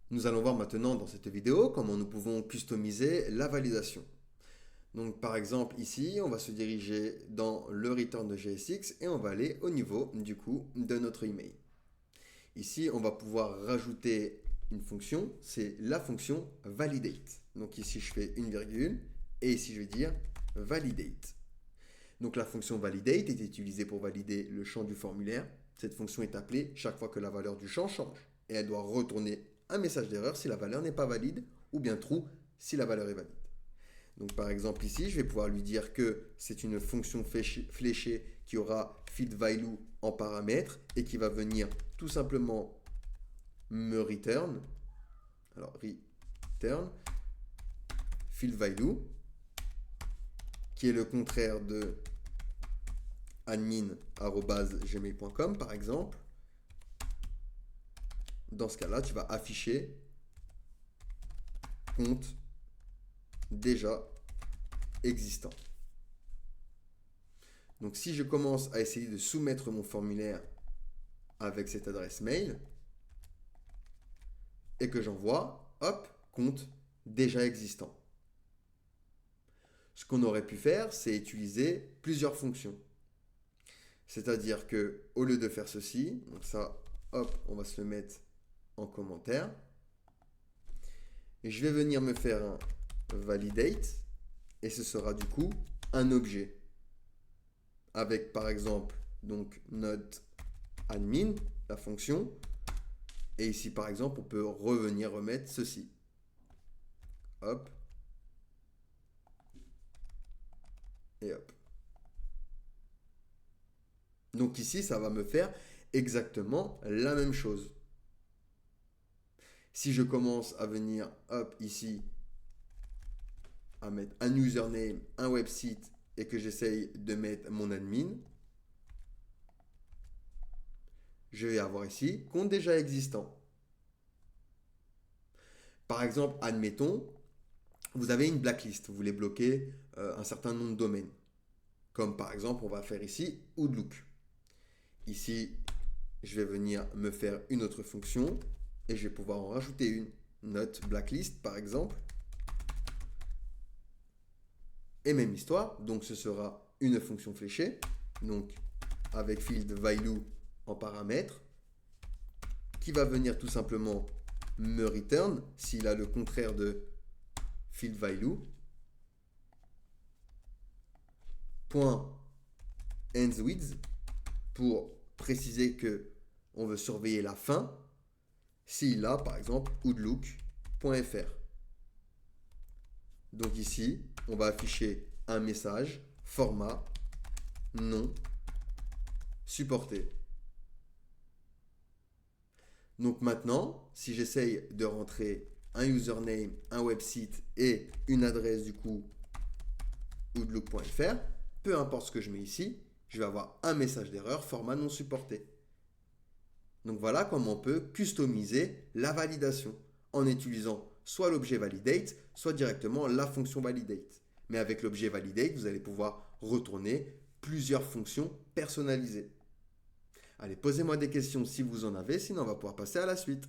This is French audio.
Nous allons voir maintenant dans cette vidéo comment nous pouvons customiser la validation. Donc par exemple ici, on va se diriger dans le return de JSX et on va aller au niveau du coup de notre email. Ici, on va pouvoir rajouter une fonction, c'est la fonction validate. Donc ici, je fais une virgule et ici, je vais dire validate. Donc la fonction validate est utilisée pour valider le champ du formulaire. Cette fonction est appelée chaque fois que la valeur du champ change. Et elle doit retourner un message d'erreur si la valeur n'est pas valide ou bien true si la valeur est valide. Donc par exemple ici, je vais pouvoir lui dire que c'est une fonction fléchée qui aura field value en paramètre et qui va venir tout simplement me return. Alors return field value qui est le contraire de admin@gmail.com par exemple. Dans ce cas-là, tu vas afficher compte déjà existant. Donc si je commence à essayer de soumettre mon formulaire avec cette adresse mail et que j'envoie, hop, compte déjà existant. Ce qu'on aurait pu faire, c'est utiliser plusieurs fonctions. C'est-à-dire que au lieu de faire ceci, donc ça, hop, on va se le mettre en commentaire. Et je vais venir me faire un validate et ce sera du coup un objet avec par exemple donc notre admin, la fonction, et ici par exemple on peut revenir remettre ceci. Hop et hop. Donc ici ça va me faire exactement la même chose. Si je commence à venir hop ici à mettre un username, un website et que j'essaye de mettre mon admin, je vais avoir ici compte déjà existant. Par exemple, admettons, vous avez une blacklist, vous voulez bloquer un certain nombre de domaines. Comme par exemple, on va faire ici Outlook. Ici, je vais venir me faire une autre fonction et je vais pouvoir en rajouter une. Note blacklist par exemple. Et même histoire, donc ce sera une fonction fléchée, donc avec field value en paramètre, qui va venir tout simplement me return s'il a le contraire de field value. Point ends with pour préciser que on veut surveiller la fin s'il a par exemple outlook.fr. Donc ici, on va afficher un message format non supporté. Donc maintenant, si j'essaye de rentrer un username, un website et une adresse du coup outlook.fr, peu importe ce que je mets ici, je vais avoir un message d'erreur format non supporté. Donc voilà comment on peut customiser la validation en utilisant soit l'objet validate, soit directement la fonction validate. Mais avec l'objet validate, vous allez pouvoir retourner plusieurs fonctions personnalisées. Allez, posez-moi des questions si vous en avez, sinon on va pouvoir passer à la suite.